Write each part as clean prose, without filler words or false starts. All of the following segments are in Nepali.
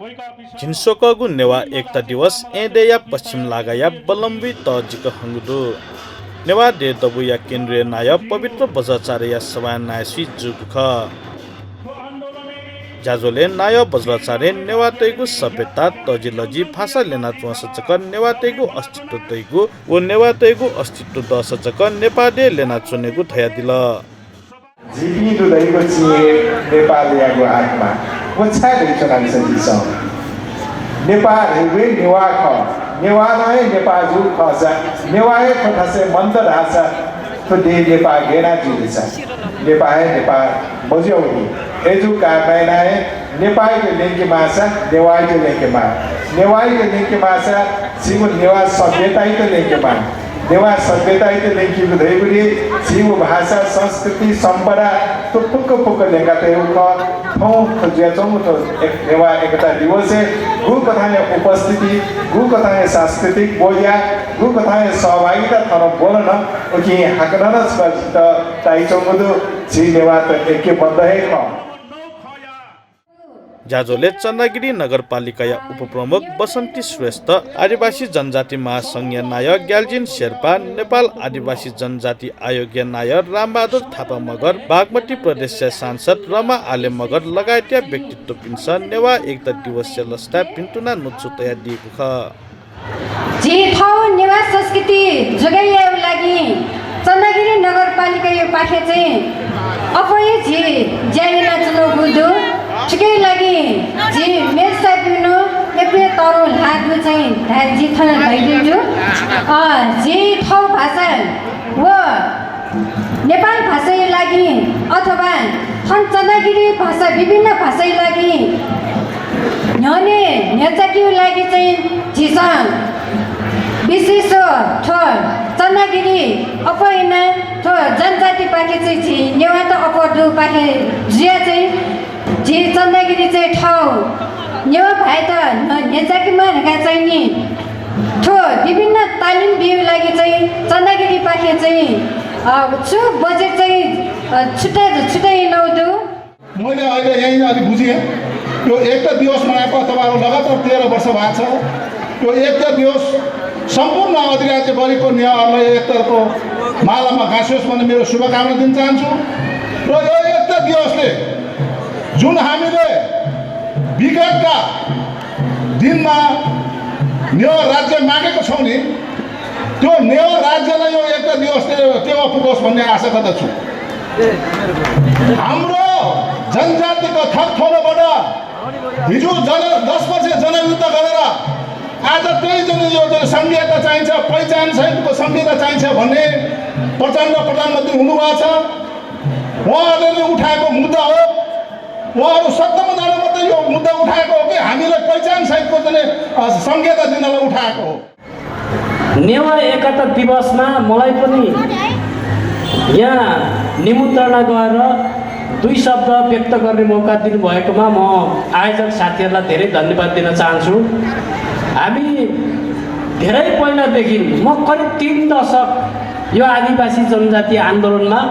झिन्सोकगु नेवा एकता दिवस एडेया पश्चिम लगाया बलम्बी तजिक हंगदु नेवा दे दबुया केन्द्रीय नाय पवित्र बजाचार्य सभा नायसी जुगख जाजोले नाय बज्राचार्य नेवातैगु सभ्यता तजिलजी भाषा लेना चुसचक नेवातैगु अस्तित्व तैगु ओ नेवातैगु अस्तित्व दसचक नेपाले लेना चुनेगु थया दिल जीवी दुदैको चिए नेपालीको आत्मा कोछा दैछन् सजिस नेपाल हेवे नेवाख नेवालय नेपाजु खसा नेवाए खसे मन्द ढासा तो दे नेपाल गेना जिलिस नेपाल बज्यौनी एजु काबाइनाए नेपाल के लेके मासा नेवाई के लेके मा नेवाई के लेके मासा सिमु नेवा सभ्यता के लेके मा नेवा सभ्यता के लेके बुधैगुरी सिमु भाषा संस्कृति सम्पदा तो पुक लेगा ते उख थौ खज्याचौ तो नेवा एकता दिवस है गु कथाले उपस्थिति गु कथाले सांस्कृतिक बोलिया गु कथाले सहभागिता थर बोलन ओकि हाकनन त ताइचौगु छि नेवा त एके बद्ध है ख जाजोले चन्द्रगिरी नगरपालिका उपप्रमुख बसन्ती श्रेष्ठ आदिवासी जनजाति महासंघीय नायक ग्याल्जिन शेर्पा नेपाल आदिवासी जनजाति आयोगीय नायक रामबहादुर थापा मगर बागमती प्रदेश सांसद रमा आले मगर लगायतका व्यक्तित्व पिन्छ नेवा एकता दिवस लस्ता पिन्तुना नुचुतया दिएको छ जे ठाउँ नेवा संस्कृति जोगाइएको लागि चन्द्रगिरी नगरपालिका यो पाखे चाहिँ अपय जे ज्याइना चुनो गुदु ठिकै लागि जे मेल सापिनु एपे तरो लागु चाहिँ धाजी थन भइदियो जे ठाउँ भाषा व नेपाल भाषा लागि अथवा चन्द्रगिरी भाषा विभिन्न भाषा लागि न्यने नेचाकी लागि चाहिँ झिसा विशेष चन्द्रगिरी अपैना जनजाति पाखे चाहिँ झि नेवा त अपदु पाखे जिया चाहिँ झि चन्द्रगिरी चाहिँ ठाउँ नेवा भए त नेचाकीमा चाहिँ नि विभिन्न तालिम बिउ लागि चाहिँ चन्द्रगिरी पाखे चाहिँ छु बजेट चाहिँ छुट्टै नहुँदो मैले अहिले यहीँ अलि बुझेँ यो एकता दिवस मनाएको तपाईँहरू लगातार 13 वर्ष भएको छ यो एकता दिवस सम्पूर्ण अधिराज्यभरिको नेवारलाई एकताको मालामा गाँसियोस् भन्ने मेरो शुभकामना दिन चाहन्छु र यो एकता दिवसले जुन हामीले विगतका दिनमा नेवार राज्य मागेको छौँ नि त्यो नेवार राज्यलाई यो एकता दिवसले टेवा पुगोस् भन्ने आशा गर्दछु हाम्रो जनजातिको थकथोलोबाट हिजो 10 वर्ष जनयुद्ध गरेर आज त्यही जुन यो संघीयता चाहिन्छ पहिचान सहितको संघीयता चाहिन्छ भन्ने प्रचण्ड प्रधानमन्त्री हुनुभएको छ उहाँहरूले उठाएको मुद्दा हो उहाँहरू सत्तामा जानु मात्रै यो मुद्दा उठाएको हो कि हामीलाई पहिचान सहितको जुन संघीयता दिनलाई उठाएको हो नेवा एकता दिवसमा मलाई पनि यहाँ निमन्त्रणा गएर 2 शब्द व्यक्त गर्ने मौका दिनुभएकोमा म आयोजक साथीहरूलाई धेरै धन्यवाद दिन चाहन्छु हामी धेरै पहिलादेखि म करिब 3 दशक यो आदिवासी जनजाति आन्दोलनमा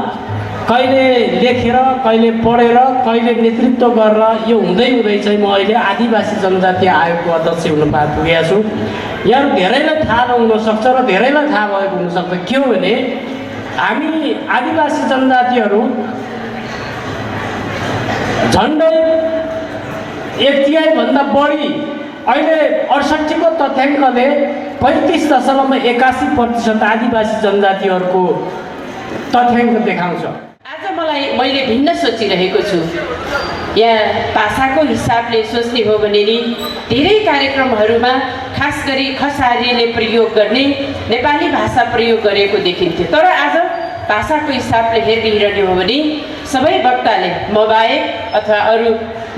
कहिले लेखेर कहिले पढेर कहिले नेतृत्व गरेर यो हुँदै चाहिँ म अहिले आदिवासी जनजाति आयोगको अध्यक्ष हुन पुगेको छु यहाँ धेरैलाई थाहा नहुन सक्छ र धेरैलाई थाहा भएको हुनसक्छ के हो भने हामी आदिवासी जनजातिहरू झन्डै 1/3 भन्दा बढी अहिले 68 को तथ्याङ्कले 35.81% आदिवासी जनजातिहरूको तथ्याङ्क देखाउँछ आज मैले भिन्न सोचिरहेको छु यहाँ भाषाको हिसाबले सोच्ने हो भने नि धेरै कार्यक्रमहरूमा खास गरी खसारीले प्रयोग गर्ने नेपाली भाषा प्रयोग गरेको देखिन्थ्यो तर आज भाषाको हिसाबले हेरिरहने हो भने सबै वक्ताले म बाहेक अथवा अरू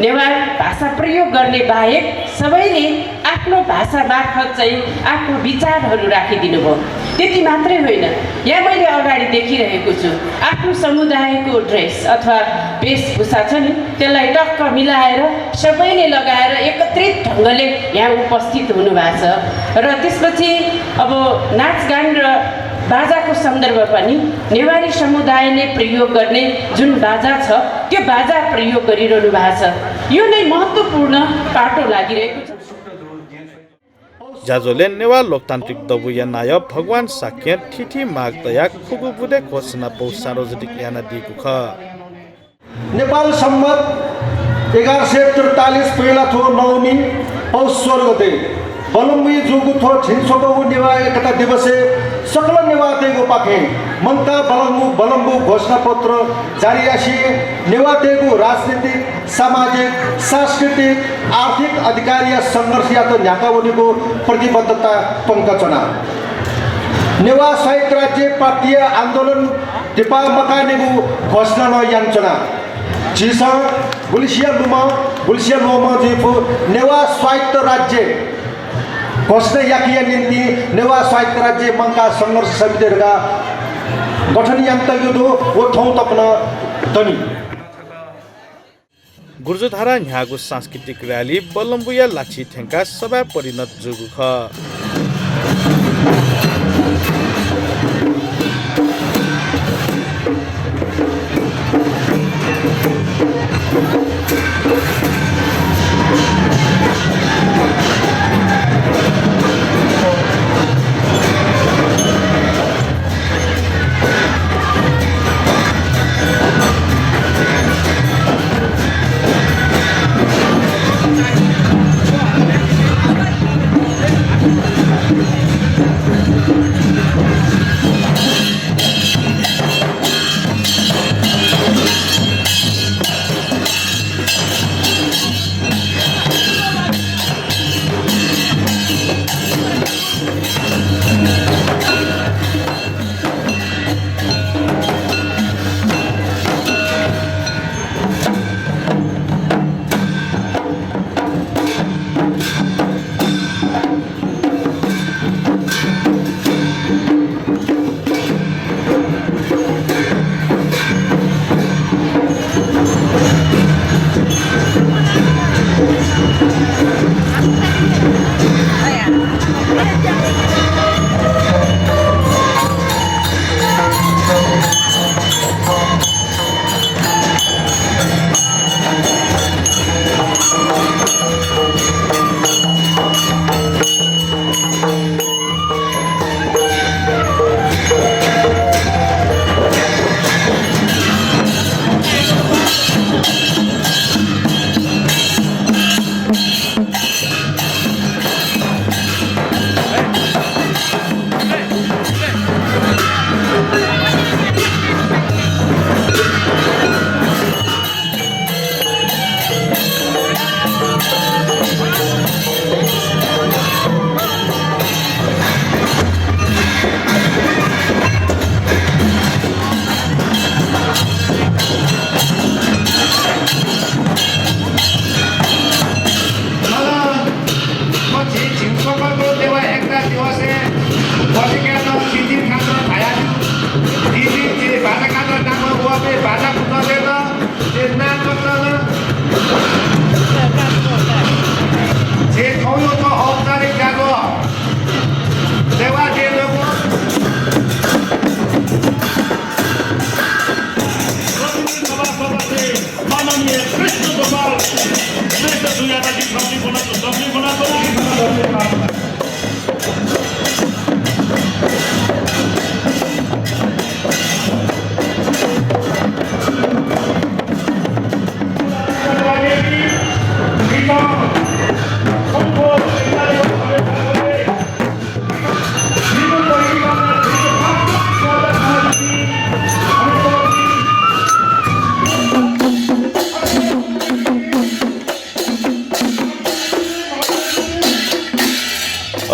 नेवार भाषा प्रयोग गर्ने बाहेक सबैले आफ्नो भाषा मार्फत चाहिँ आफ्नो विचारहरू राखिदिनु भयो त्यति मात्रै होइन यहाँ मैले अगाडि देखिरहेको छु आफ्नो समुदायको ड्रेस अथवा वेशभूषा छ नि त्यसलाई टक्क मिलाएर सबैले लगाएर एकत्रित ढङ्गले यहाँ उपस्थित हुनुभएको छ र त्यसपछि अब नाचगान र बाजाको सन्दर्भ पनि नेवारी समुदायले प्रयोग गर्ने जुन बाजा छ त्यो बाजा प्रयोग गरिरहनु भएको छ यो नै महत्त्वपूर्ण पाटो लागिरहेको छ। जाजोले नेवार लोकतान्त्रिक दबुया नायक भगवान साक्य ठिठी माग तया खुगु बुदे घोषणा पौ सार्वजनिक याना दिएको ख नेपाल सम्मत 1143 पहिला थो नवमी पौष 16 गते बलम्बी जुगु थो छिनसोगु नेवा एकता दिवसे सकल नेवातेगु पाखे मन्ता बलम्बु घोषणा पत्र जारी आसी नेवातेगु राजनीतिक सामाजिक सांस्कृतिक आर्थिक अधिकारीय सङ्घर्ष या त न्याकाउनीको प्रतिबद्धता पङ्कचना नेवा साहित्य राज्य पार्टीय आन्दोलन टिपा मकानेगु घोषणा न याञ्चना जिसा गुलिसिया लोमा जिफु नेवा स्वायत्त राज्य घोषणा याकिया निम्ति नेवा स्वायत्त राज्य मङ्का सङ्घर्ष समितिहरूका गठन यान्तयुदो ओ ठाउँ तप्न दनी गुर्जोधारा न्यागु सांस्कृतिक र्याली बलम्बुया लाछी ठेङ्का सभा परिणत जुगु ख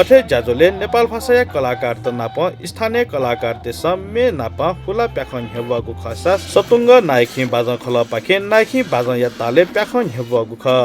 अठे जाजोले नेपाल भाषा कलाकार त नाप स्थानीय कलाकार तेस मे नाप हुला प्याखन हेवागु खसा सतुङ्ग नायखी बाजा खला पाखे नायखी बाजा या ताले प्याखन हेवागु ख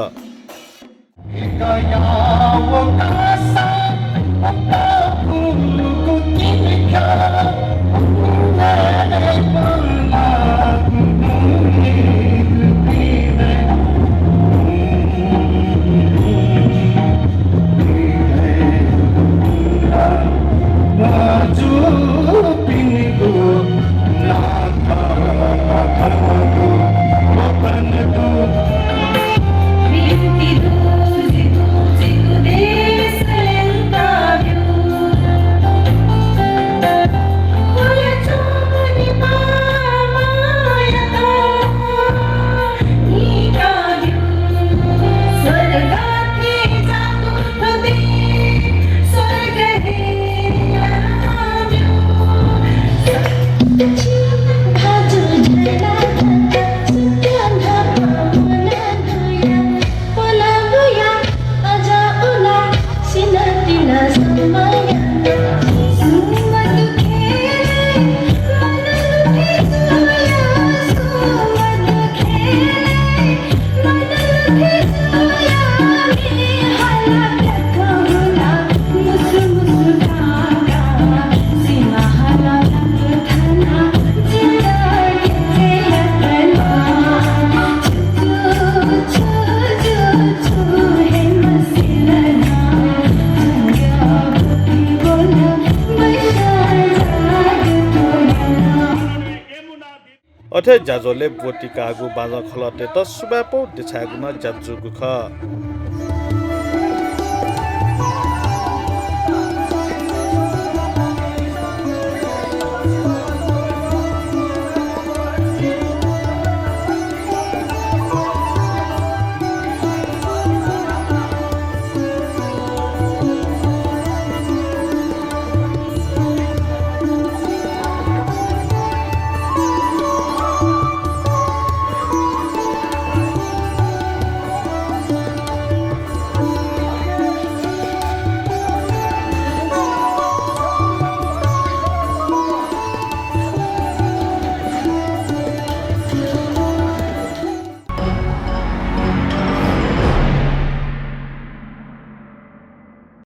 अथे जाजोले बोटी कागु बाजा खलते त सुबापो देछागुन जाजुगु ख